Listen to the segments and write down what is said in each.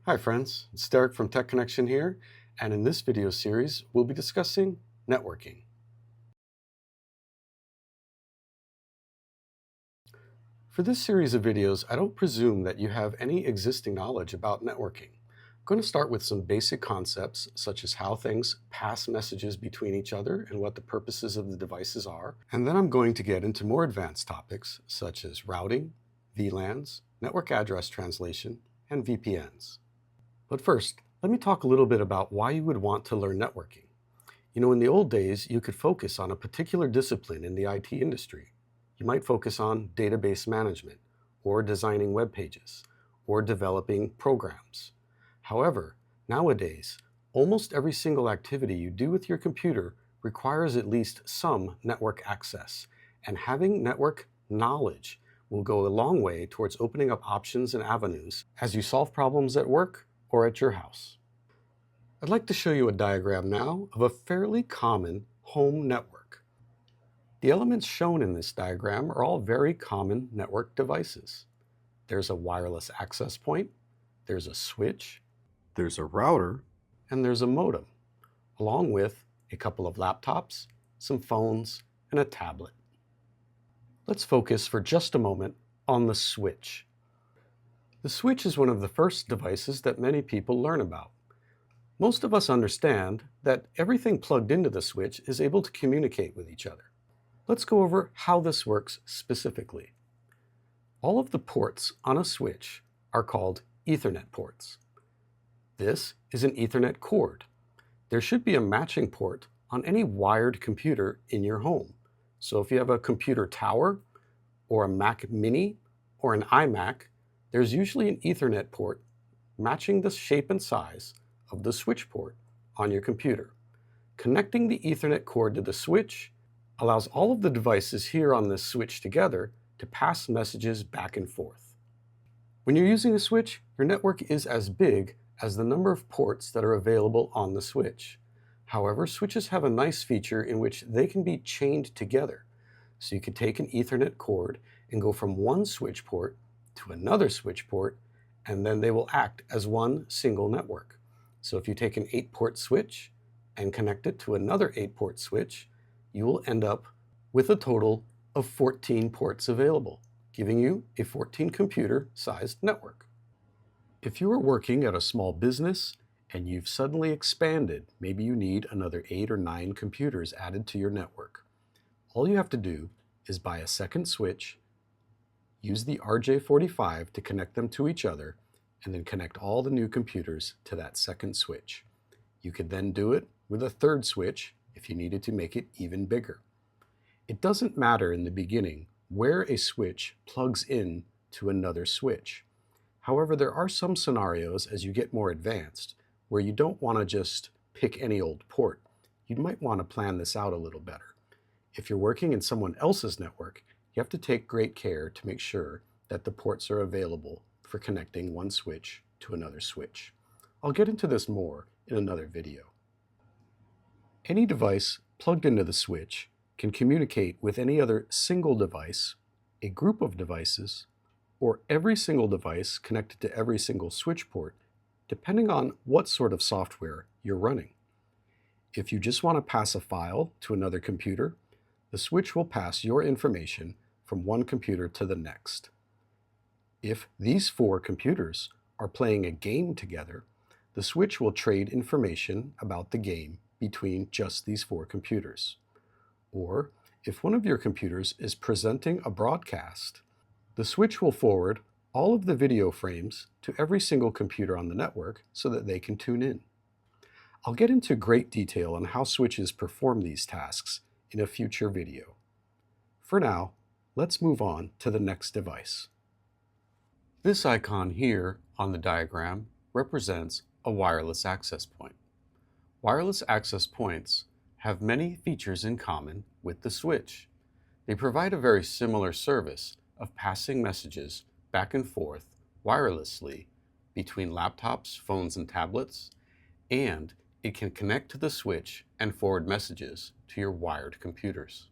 Hi friends, it's Derek from Tech Connection here, and in this video series, we'll be discussing networking. For this series of videos, I don't presume that you have any existing knowledge about networking. I'm going to start with some basic concepts, such as how things pass messages between each other and what the purposes of the devices are, and then I'm going to get into more advanced topics, such as routing, VLANs, network address translation, and VPNs. But first, let me talk a little bit about why you would want to learn networking. In the old days, you could focus on a particular discipline in the IT industry. You might focus on database management, or designing web pages, or developing programs. However, nowadays, almost every single activity you do with your computer requires at least some network access, and having network knowledge will go a long way towards opening up options and avenues as you solve problems at work or at your house. I'd like to show you a diagram now of a fairly common home network. The elements shown in this diagram are all very common network devices. There's a wireless access point, there's a switch, there's a router, and there's a modem, along with a couple of laptops, some phones, and a tablet. Let's focus for just a moment on the switch. The switch is one of the first devices that many people learn about. Most of us understand that everything plugged into the switch is able to communicate with each other. Let's go over how this works specifically. All of the ports on a switch are called Ethernet ports. This is an Ethernet cord. There should be a matching port on any wired computer in your home. So if you have a computer tower, or a Mac Mini, or an iMac, there's usually an Ethernet port matching the shape and size of the switch port on your computer. Connecting the Ethernet cord to the switch allows all of the devices here on this switch together to pass messages back and forth. When you're using a switch, your network is as big as the number of ports that are available on the switch. However, switches have a nice feature in which they can be chained together. So you can take an Ethernet cord and go from one switch port to another switch port, and then they will act as one single network. So if you take an 8-port switch and connect it to another 8-port switch, you will end up with a total of 14 ports available, giving you a 14-computer-sized network. If you are working at a small business and you've suddenly expanded, maybe you need another 8 or 9 computers added to your network. All you have to do is buy a second switch, use the RJ45 to connect them to each other, and then connect all the new computers to that second switch. You could then do it with a third switch if you needed to make it even bigger. It doesn't matter in the beginning where a switch plugs in to another switch. However, there are some scenarios as you get more advanced where you don't want to just pick any old port. You might want to plan this out a little better. If you're working in someone else's network, you have to take great care to make sure that the ports are available for connecting one switch to another switch. I'll get into this more in another video. Any device plugged into the switch can communicate with any other single device, a group of devices, or every single device connected to every single switch port, depending on what sort of software you're running. If you just want to pass a file to another computer, the switch will pass your information from one computer to the next. If these 4 computers are playing a game together, the switch will trade information about the game between just these 4 computers. Or if one of your computers is presenting a broadcast, the switch will forward all of the video frames to every single computer on the network so that they can tune in. I'll get into great detail on how switches perform these tasks in a future video. For now, let's move on to the next device. This icon here on the diagram represents a wireless access point. Wireless access points have many features in common with the switch. They provide a very similar service of passing messages back and forth wirelessly between laptops, phones, and tablets, and it can connect to the switch and forward messages to your wired computers.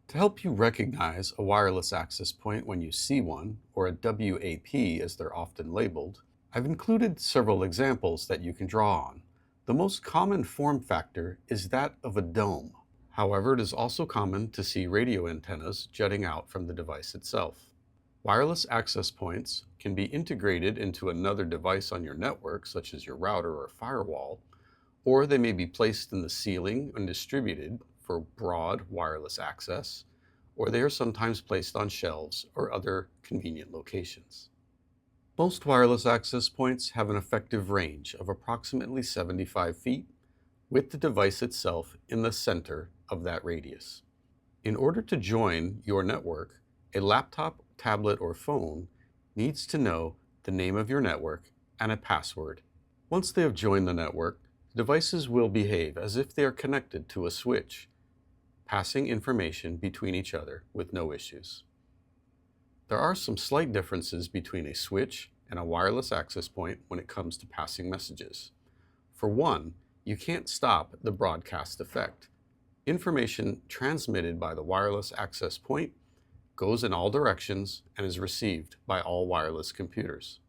To help you recognize a wireless access point when you see one, or a WAP as they're often labeled, I've included several examples that you can draw on. The most common form factor is that of a dome. However, it is also common to see radio antennas jutting out from the device itself. Wireless access points can be integrated into another device on your network, such as your router or firewall, or they may be placed in the ceiling and distributed for broad wireless access, or they are sometimes placed on shelves or other convenient locations. Most wireless access points have an effective range of approximately 75 feet, with the device itself in the center of that radius. In order to join your network, a laptop, tablet, or phone needs to know the name of your network and a password. Once they have joined the network, devices will behave as if they are connected to a switch, passing information between each other with no issues. There are some slight differences between a switch and a wireless access point when it comes to passing messages. For one, you can't stop the broadcast effect. Information transmitted by the wireless access point goes in all directions and is received by all wireless computers.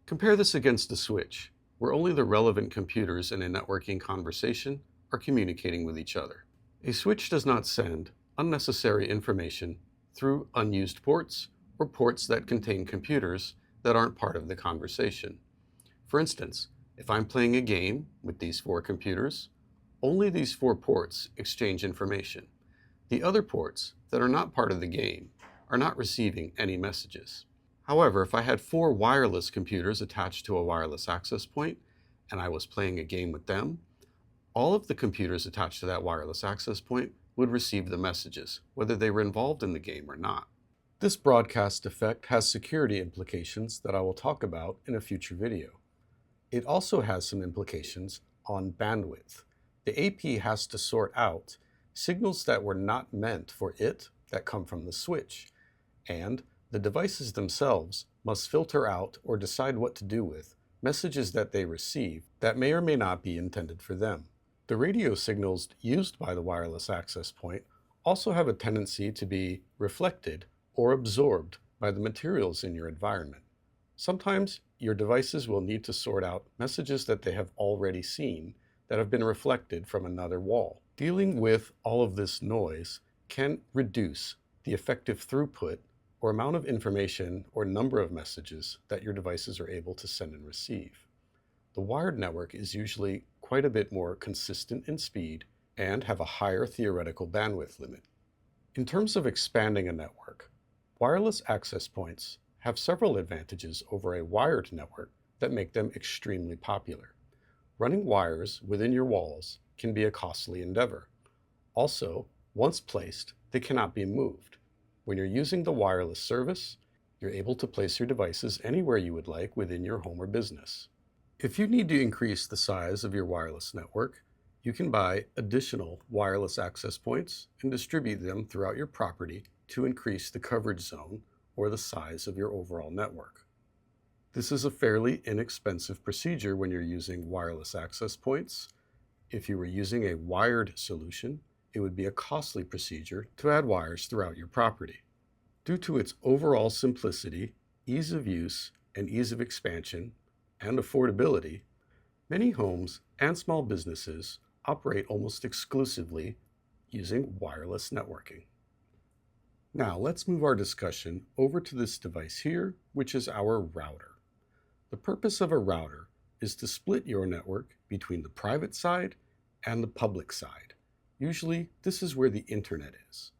Compare this against a switch, where only the relevant computers in a networking conversation are communicating with each other. A switch does not send unnecessary information through unused ports or ports that contain computers that aren't part of the conversation. For instance, if I'm playing a game with these 4 computers, only these 4 ports exchange information. The other ports that are not part of the game are not receiving any messages. However, if I had 4 wireless computers attached to a wireless access point and I was playing a game with them, all of the computers attached to that wireless access point would receive the messages, whether they were involved in the game or not. This broadcast effect has security implications that I will talk about in a future video. It also has some implications on bandwidth. The AP has to sort out signals that were not meant for it that come from the switch, and the devices themselves must filter out or decide what to do with messages that they receive that may or may not be intended for them. The radio signals used by the wireless access point also have a tendency to be reflected or absorbed by the materials in your environment. Sometimes your devices will need to sort out messages that they have already seen that have been reflected from another wall. Dealing with all of this noise can reduce the effective throughput or amount of information or number of messages that your devices are able to send and receive. The wired network is usually quite a bit more consistent in speed and have a higher theoretical bandwidth limit. In terms of expanding a network, wireless access points have several advantages over a wired network that make them extremely popular. Running wires within your walls can be a costly endeavor. Also, once placed, they cannot be moved. When you're using the wireless service, you're able to place your devices anywhere you would like within your home or business. If you need to increase the size of your wireless network, you can buy additional wireless access points and distribute them throughout your property to increase the coverage zone or the size of your overall network. This is a fairly inexpensive procedure when you're using wireless access points. If you were using a wired solution, it would be a costly procedure to add wires throughout your property. Due to its overall simplicity, ease of use, and ease of expansion, and affordability, many homes and small businesses operate almost exclusively using wireless networking. Now let's move our discussion over to this device here, which is our router. The purpose of a router is to split your network between the private side and the public side. Usually, this is where the internet is.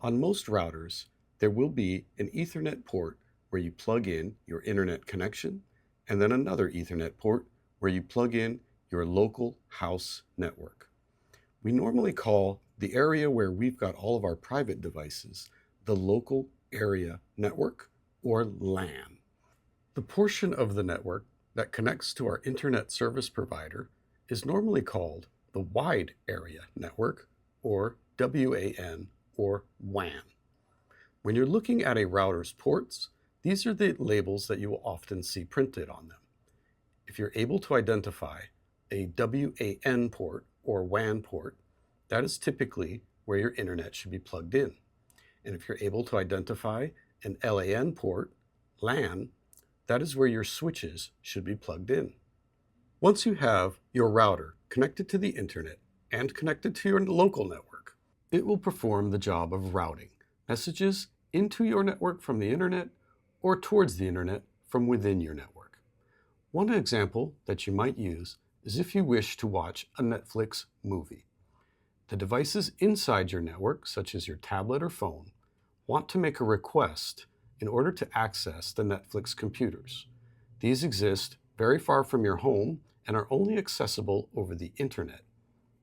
On most routers, there will be an Ethernet port where you plug in your internet connection, and then another Ethernet port where you plug in your local house network. We normally call the area where we've got all of our private devices the local area network, or LAN. The portion of the network that connects to our internet service provider is normally called the wide area network, or WAN, or WAN. When you're looking at a router's ports, these are the labels that you will often see printed on them. If you're able to identify a WAN port or WAN port, that is typically where your internet should be plugged in. And if you're able to identify an LAN port, LAN, that is where your switches should be plugged in. Once you have your router connected to the internet and connected to your local network, it will perform the job of routing messages into your network from the internet or towards the internet from within your network. One example that you might use is if you wish to watch a Netflix movie. The devices inside your network, such as your tablet or phone, want to make a request in order to access the Netflix computers. These exist very far from your home and are only accessible over the internet.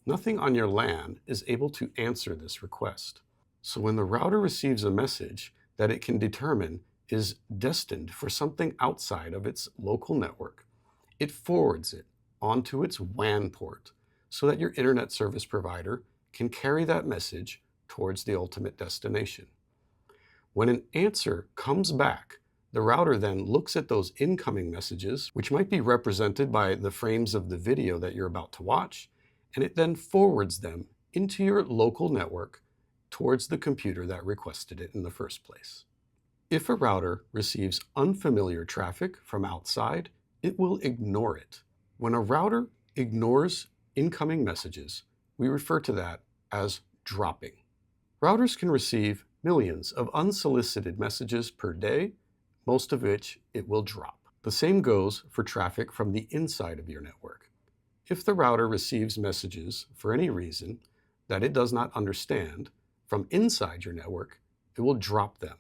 Nothing on your LAN is able to answer this request. So when the router receives a message that it can determine is destined for something outside of its local network, it forwards it onto its WAN port so that your internet service provider can carry that message towards the ultimate destination. When an answer comes back, the router then looks at those incoming messages, which might be represented by the frames of the video that you're about to watch, and it then forwards them into your local network towards the computer that requested it in the first place. If a router receives unfamiliar traffic from outside, it will ignore it. When a router ignores incoming messages, we refer to that as dropping. Routers can receive millions of unsolicited messages per day, most of which it will drop. The same goes for traffic from the inside of your network. If the router receives messages for any reason that it does not understand from inside your network, it will drop them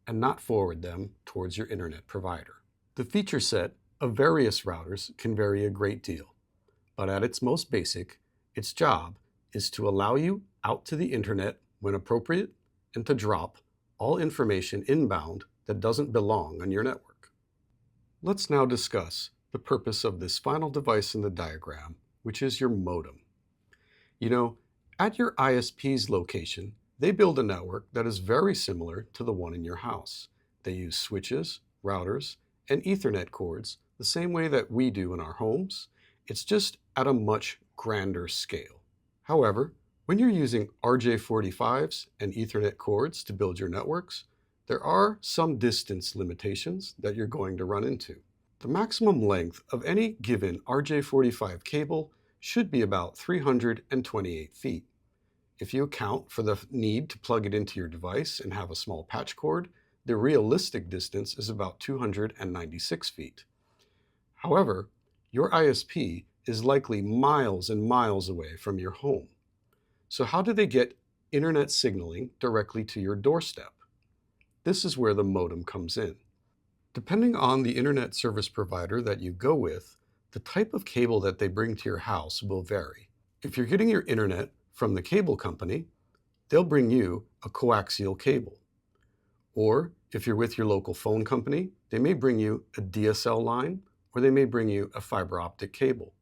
and not forward them towards your internet provider. The feature set of various routers can vary a great deal, but at its most basic, its job is to allow you out to the internet when appropriate and to drop all information inbound that doesn't belong on your network. Let's now discuss the purpose of this final device in the diagram, which is your modem. You know, at your ISP's location, they build a network that is very similar to the one in your house. They use switches, routers, and Ethernet cords the same way that we do in our homes. It's just at a much grander scale. However, when you're using RJ45s and Ethernet cords to build your networks, there are some distance limitations that you're going to run into. The maximum length of any given RJ45 cable should be about 328 feet. If you account for the need to plug it into your device and have a small patch cord, the realistic distance is about 296 feet. However, your ISP is likely miles and miles away from your home. So how do they get internet signaling directly to your doorstep? This is where the modem comes in. Depending on the internet service provider that you go with, the type of cable that they bring to your house will vary. If you're getting your internet from the cable company, they'll bring you a coaxial cable. Or if you're with your local phone company, they may bring you a DSL line, or they may bring you a fiber optic cable.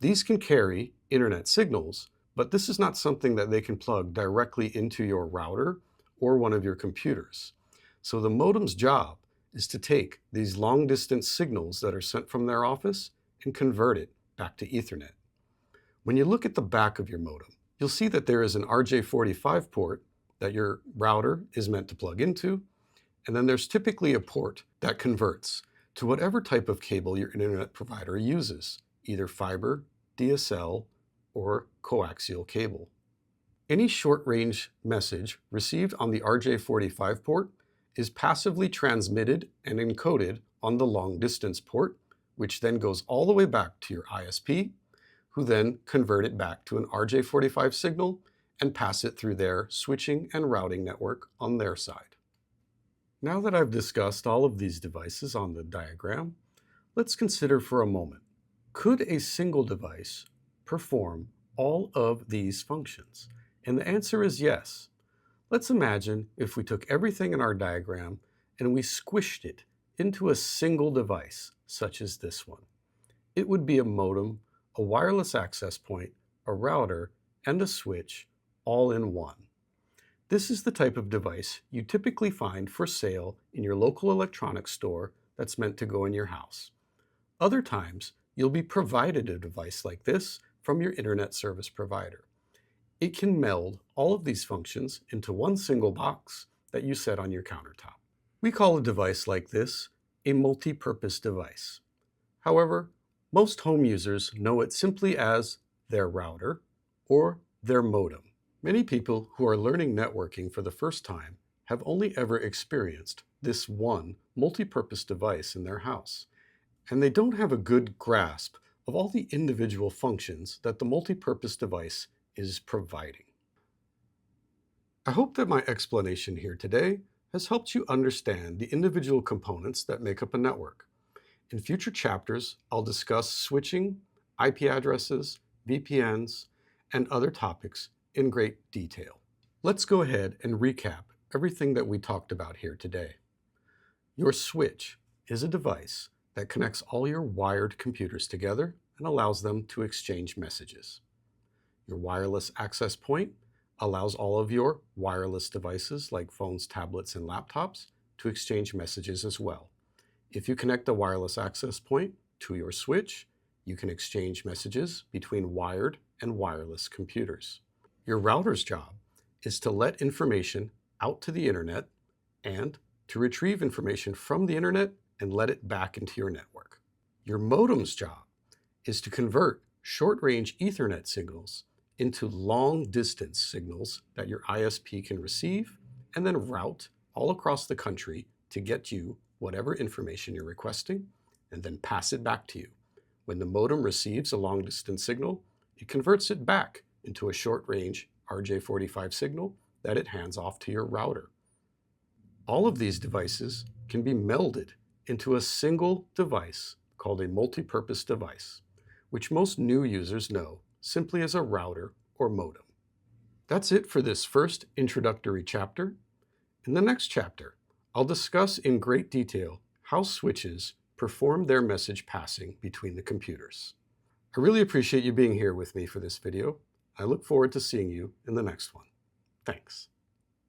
These can carry internet signals, but this is not something that they can plug directly into your router or one of your computers. So the modem's job is to take these long distance signals that are sent from their office and convert it back to Ethernet. When you look at the back of your modem, you'll see that there is an RJ45 port that your router is meant to plug into, and then there's typically a port that converts to whatever type of cable your internet provider uses, either fiber, DSL, or coaxial cable. Any short-range message received on the RJ45 port is passively transmitted and encoded on the long-distance port, which then goes all the way back to your ISP, who then convert it back to an RJ45 signal and pass it through their switching and routing network on their side. Now that I've discussed all of these devices on the diagram, let's consider for a moment, could a single device perform all of these functions? And the answer is yes. Let's imagine if we took everything in our diagram and we squished it into a single device, such as this one. It would be a modem, a wireless access point, a router, and a switch all in one. This is the type of device you typically find for sale in your local electronics store that's meant to go in your house. Other times, you'll be provided a device like this from your internet service provider. It can meld all of these functions into one single box that you set on your countertop. We call a device like this a multi-purpose device. However, most home users know it simply as their router or their modem. Many people who are learning networking for the first time have only ever experienced this one multi-purpose device in their house, and they don't have a good grasp of all the individual functions that the multi-purpose device is providing. I hope that my explanation here today has helped you understand the individual components that make up a network. In future chapters, I'll discuss switching, IP addresses, VPNs, and other topics in great detail. Let's go ahead and recap everything that we talked about here today. Your switch is a device that connects all your wired computers together and allows them to exchange messages. Your wireless access point allows all of your wireless devices like phones, tablets, and laptops to exchange messages as well. If you connect the wireless access point to your switch, you can exchange messages between wired and wireless computers. Your router's job is to let information out to the internet and to retrieve information from the internet and let it back into your network. Your modem's job is to convert short-range Ethernet signals into long-distance signals that your ISP can receive and then route all across the country to get you whatever information you're requesting and then pass it back to you. When the modem receives a long-distance signal, it converts it back into a short-range RJ45 signal that it hands off to your router. All of these devices can be melded into a single device called a multi-purpose device, which most new users know simply as a router or modem. That's it for this first introductory chapter. In the next chapter, I'll discuss in great detail how switches perform their message passing between the computers. I really appreciate you being here with me for this video. I look forward to seeing you in the next one. Thanks.